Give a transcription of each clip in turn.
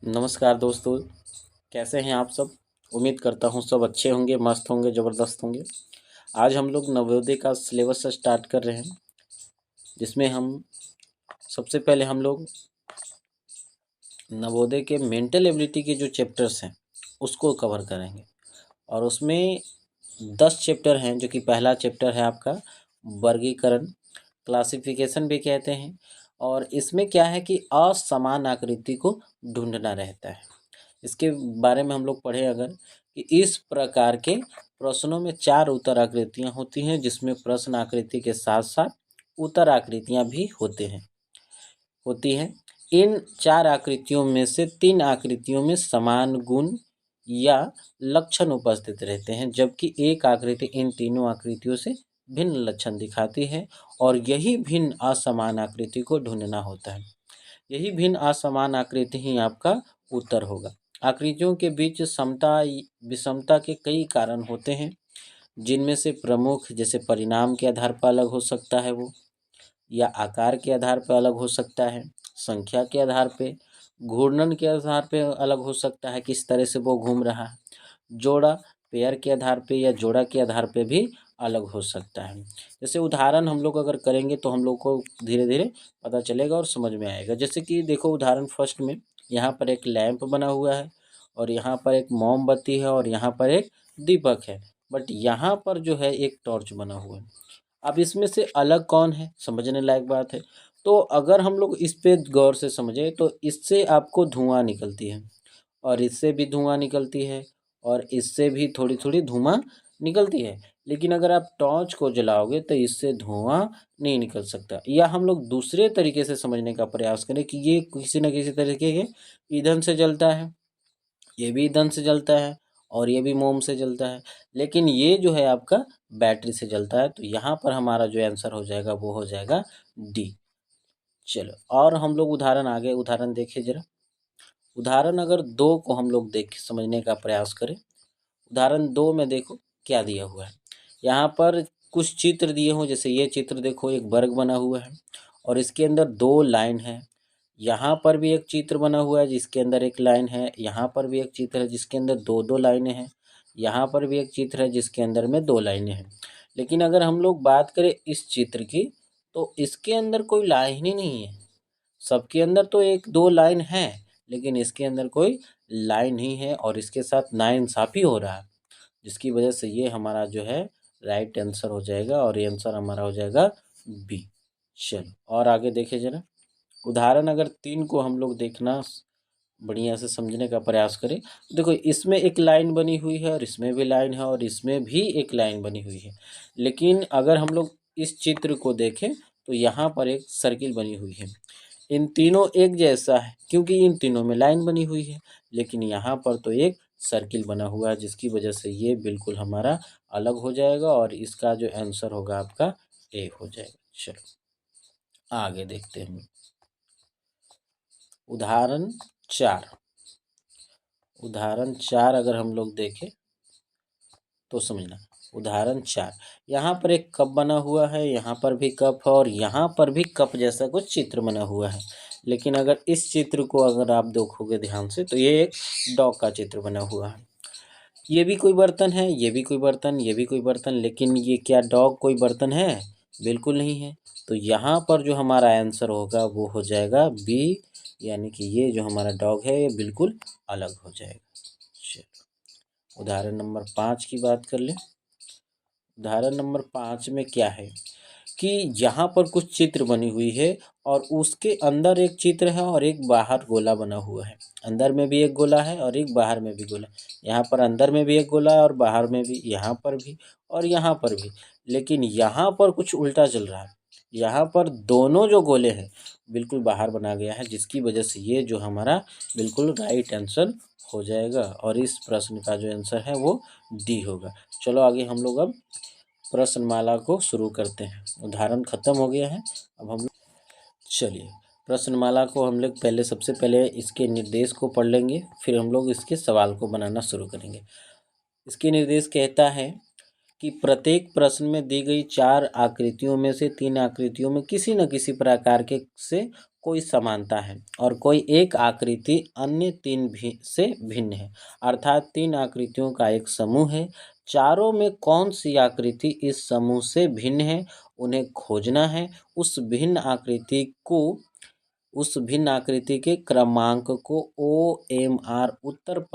नमस्कार दोस्तों, कैसे हैं आप सब। उम्मीद करता हूँ सब अच्छे होंगे, मस्त होंगे, ज़बरदस्त होंगे। आज हम लोग नवोदय का सिलेबस स्टार्ट कर रहे हैं, जिसमें हम सबसे पहले हम लोग नवोदय के मेंटल एबिलिटी के जो चैप्टर्स हैं उसको कवर करेंगे। और उसमें 10 चैप्टर हैं, जो कि पहला चैप्टर है आपका वर्गीकरण, क्लासिफिकेशन भी कहते हैं। और इसमें क्या है कि असमान आकृति को ढूंढना रहता है। इसके बारे में हम लोग पढ़े अगर कि इस प्रकार के प्रश्नों में 4 उत्तर आकृतियाँ होती हैं, जिसमें प्रश्न आकृति के साथ साथ उत्तर आकृतियाँ भी होती हैं। इन 4 आकृतियों में से 3 आकृतियों में समान गुण या लक्षण उपस्थित रहते हैं, जबकि एक आकृति इन तीनों आकृतियों से भिन्न लक्षण दिखाती है। और यही भिन्न असमान आकृति को ढूंढना होता है। यही भिन्न असमान आकृति ही आपका उत्तर होगा। आकृतियों के बीच समता विषमता के कई कारण होते हैं, जिनमें से प्रमुख जैसे परिणाम के आधार पर अलग हो सकता है वो, या आकार के आधार पर अलग हो सकता है, संख्या के आधार पे, घूर्णन के आधार पे अलग हो सकता है, किस तरह से वो घूम रहा है, जोड़ा पेयर के आधार पे या जोड़ा के आधार पे भी अलग हो सकता है। जैसे उदाहरण हम लोग अगर करेंगे तो हम लोग को धीरे धीरे पता चलेगा और समझ में आएगा। जैसे कि देखो उदाहरण फर्स्ट में, यहाँ पर एक लैंप बना हुआ है और यहाँ पर एक मोमबत्ती है और यहाँ पर एक दीपक है, बट यहाँ पर जो है एक टॉर्च बना हुआ है। अब इसमें से अलग कौन है, समझने लायक बात है। तो अगर हम लोग इस पे गौर से समझें तो इससे आपको धुआं निकलती है और इससे भी धुआं निकलती है और इससे भी थोड़ी थोड़ी धुआं निकलती है। लेकिन अगर आप टॉर्च को जलाओगे तो इससे धुआं नहीं निकल सकता। या हम लोग दूसरे तरीके से समझने का प्रयास करें कि ये किसी न किसी तरीके के ईंधन से जलता है, ये भी ईंधन से जलता है और ये भी मोम से जलता है, लेकिन ये जो है आपका बैटरी से जलता है। तो यहाँ पर हमारा जो आंसर हो जाएगा वो हो जाएगा डी। चलो और हम लोग उदाहरण आगे उदाहरण देखिए जरा। उदाहरण अगर 2 को हम लोग देख समझने का प्रयास करें। उदाहरण 2 में देखो क्या दिया हुआ है। यहाँ पर कुछ चित्र दिए हों, जैसे ये चित्र देखो, एक वर्ग बना हुआ है और इसके अंदर 2 लाइन है। यहाँ पर भी एक चित्र बना हुआ है जिसके अंदर एक लाइन है, यहाँ पर भी एक चित्र है जिसके अंदर 2-2 लाइनें हैं, यहाँ पर भी एक चित्र है जिसके अंदर में 2 लाइनें हैं। लेकिन अगर हम लोग बात करें इस चित्र की, तो इसके अंदर कोई लाइन ही नहीं है। सबके अंदर तो 1-2 लाइन है, लेकिन इसके अंदर कोई लाइन ही है और इसके साथ नाइंसाफ़ी हो रहा है, जिसकी वजह से ये हमारा जो है राइट आंसर हो जाएगा और ये आंसर हमारा हो जाएगा बी। चलो और आगे देखिए जरा। उदाहरण अगर 3 को हम लोग देखना बढ़िया से समझने का प्रयास करें। देखो इसमें एक लाइन बनी हुई है और इसमें भी लाइन है और इसमें भी एक लाइन बनी हुई है। लेकिन अगर हम लोग इस चित्र को देखें तो यहाँ पर एक सर्किल बनी हुई है। इन तीनों एक जैसा है क्योंकि इन तीनों में लाइन बनी हुई है, लेकिन यहाँ पर तो एक सर्किल बना हुआ है, जिसकी वजह से ये बिल्कुल हमारा अलग हो जाएगा और इसका जो आंसर होगा आपका ए हो जाएगा। चलो आगे देखते हैं हम। उदाहरण 4। उदाहरण 4 अगर हम लोग देखें तो समझना। उदाहरण 4, यहाँ पर एक कप बना हुआ है, यहाँ पर भी कप है और यहाँ पर भी कप जैसा कुछ चित्र बना हुआ है। लेकिन अगर इस चित्र को अगर आप देखोगे ध्यान से तो ये एक डॉग का चित्र बना हुआ है। ये भी कोई बर्तन है, ये भी कोई बर्तन, ये भी कोई बर्तन, लेकिन ये क्या डॉग कोई बर्तन है? बिल्कुल नहीं है। तो यहाँ पर जो हमारा आंसर होगा वो हो जाएगा बी, यानी कि ये जो हमारा डॉग है ये बिल्कुल अलग हो जाएगा। चलो उदाहरण नंबर 5 की बात कर लें। उदाहरण नंबर 5 में क्या है कि यहाँ पर कुछ चित्र बनी हुई है और उसके अंदर एक चित्र है और एक बाहर गोला बना हुआ है। अंदर में भी एक गोला है और एक बाहर में भी गोला। यहाँ पर अंदर में भी एक गोला है और बाहर में भी, यहाँ पर भी और यहाँ पर भी। लेकिन यहाँ पर कुछ उल्टा चल रहा है। यहाँ पर दोनों जो गोले हैं बिल्कुल बाहर बना गया है, जिसकी वजह से ये जो हमारा बिल्कुल राइट आंसर हो जाएगा और इस प्रश्न का जो आंसर है वो डी होगा। चलो आगे हम लोग अब प्रश्नमाला को शुरू करते हैं। उदाहरण ख़त्म हो गया है। अब हम चलिए प्रश्नमाला को हम लोग पहले सबसे पहले इसके निर्देश को पढ़ लेंगे, फिर हम लोग इसके सवाल को बनाना शुरू करेंगे। इसके निर्देश कहता है कि प्रत्येक प्रश्न में दी गई 4 आकृतियों में से 3 आकृतियों में किसी न किसी प्रकार के से कोई समानता है और कोई एक आकृति अन्य 3 भी से भिन्न है। अर्थात 3 आकृतियों का एक समूह है, चारों में कौन सी आकृति इस समूह से भिन्न है उन्हें खोजना है। उस भिन्न आकृति के क्रमांक को OMR उत्तर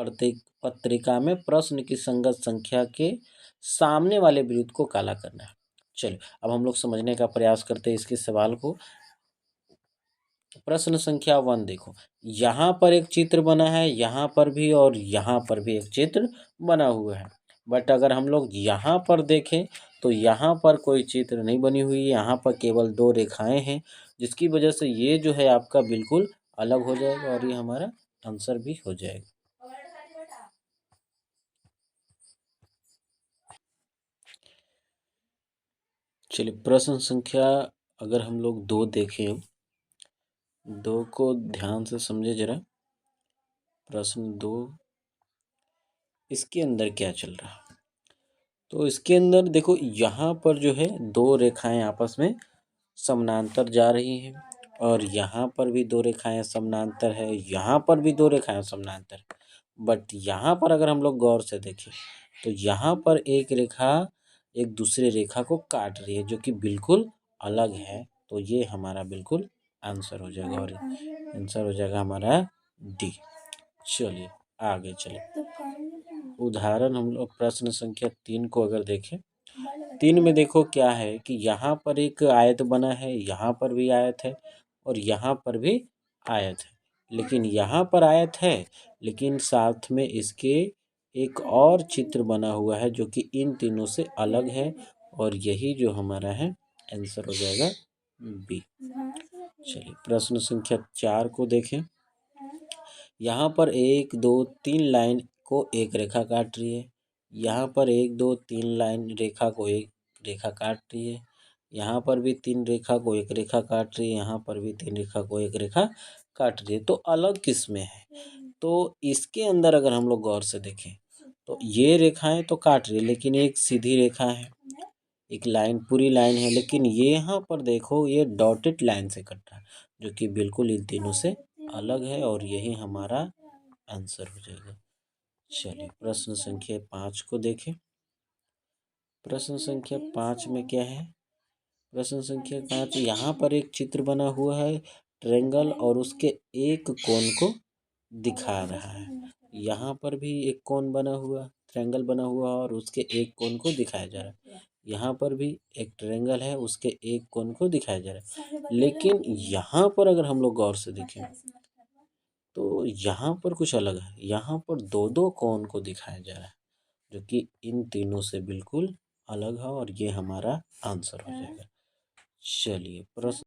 पत्रिका में प्रश्न की संगत संख्या के सामने वाले वृत्त को काला करना है। चलिए अब हम लोग समझने का प्रयास करते हैं इसके सवाल को। प्रश्न संख्या 1 देखो, यहाँ पर एक चित्र बना है, यहाँ पर भी और यहाँ पर भी एक चित्र बना हुआ है। बट अगर हम लोग यहाँ पर देखें तो यहाँ पर कोई चित्र नहीं बनी हुई है, यहाँ पर केवल 2 रेखाएं हैं, जिसकी वजह से ये जो है आपका बिल्कुल अलग हो जाएगा और ये हमारा आंसर भी हो जाएगा। चलिए प्रश्न संख्या अगर हम लोग 2 देखें, 2 को ध्यान से समझे जरा। प्रश्न 2 इसके अंदर क्या चल रहा है, तो इसके अंदर देखो यहाँ पर जो है 2 रेखाएं आपस में समानांतर जा रही हैं और यहाँ पर भी 2 रेखाएं समानांतर है, यहाँ पर भी 2 रेखाएं समानांतर है। बट यहाँ पर अगर हम लोग गौर से देखें तो यहाँ पर एक रेखा एक दूसरे रेखा को काट रही है जो कि बिल्कुल अलग है। तो ये हमारा बिल्कुल आंसर हो जाएगा और आंसर हो जाएगा हमारा डी। चलिए आगे चले। उदाहरण हम लोग प्रश्न संख्या 3 को अगर देखें, 3 में देखो क्या है कि यहाँ पर एक आयत बना है, यहाँ पर भी आयत है और यहाँ पर भी आयत है। लेकिन यहाँ पर आयत है लेकिन साथ में इसके एक और चित्र बना हुआ है जो कि इन तीनों से अलग है और यही जो हमारा है आंसर हो जाएगा बी। चलिए प्रश्न संख्या 4 को देखें। यहाँ पर 1 2 3 लाइन को एक रेखा काट रही है, यहाँ पर 1 2 3 लाइन रेखा को एक रेखा काट रही है, यहाँ पर भी 3 रेखा को एक रेखा काट रही है, यहाँ पर भी 3 रेखा को एक रेखा काट रही है। तो अलग किस में है, तो इसके अंदर अगर हम लोग गौर से देखें तो ये रेखाएं तो काट रही है लेकिन एक सीधी रेखा है, एक लाइन पूरी लाइन है, लेकिन ये यहाँ पर देखो ये डॉटेड लाइन से कट रहा है जो कि बिल्कुल इन तीनों से अलग है और यही हमारा आंसर हो जाएगा। चलिए प्रश्न संख्या 5 को देखें। प्रश्न संख्या 5 में क्या है, प्रश्न संख्या 5 यहाँ पर एक चित्र बना हुआ है ट्रायंगल और उसके एक कोण को दिखा रहा है। यहाँ पर भी एक कोण बना हुआ ट्रायंगल बना हुआ और उसके एक कोण को दिखाया जा रहा है। यहाँ पर भी एक ट्रायंगल है उसके एक कोण को दिखाया जा रहा है। लेकिन यहाँ पर अगर हम लोग गौर से देखें तो यहाँ पर कुछ अलग है, यहाँ पर 2 कोण को दिखाया जा रहा है जो कि इन तीनों से बिल्कुल अलग है और ये हमारा आंसर हो जाएगा। चलिए प्रश्न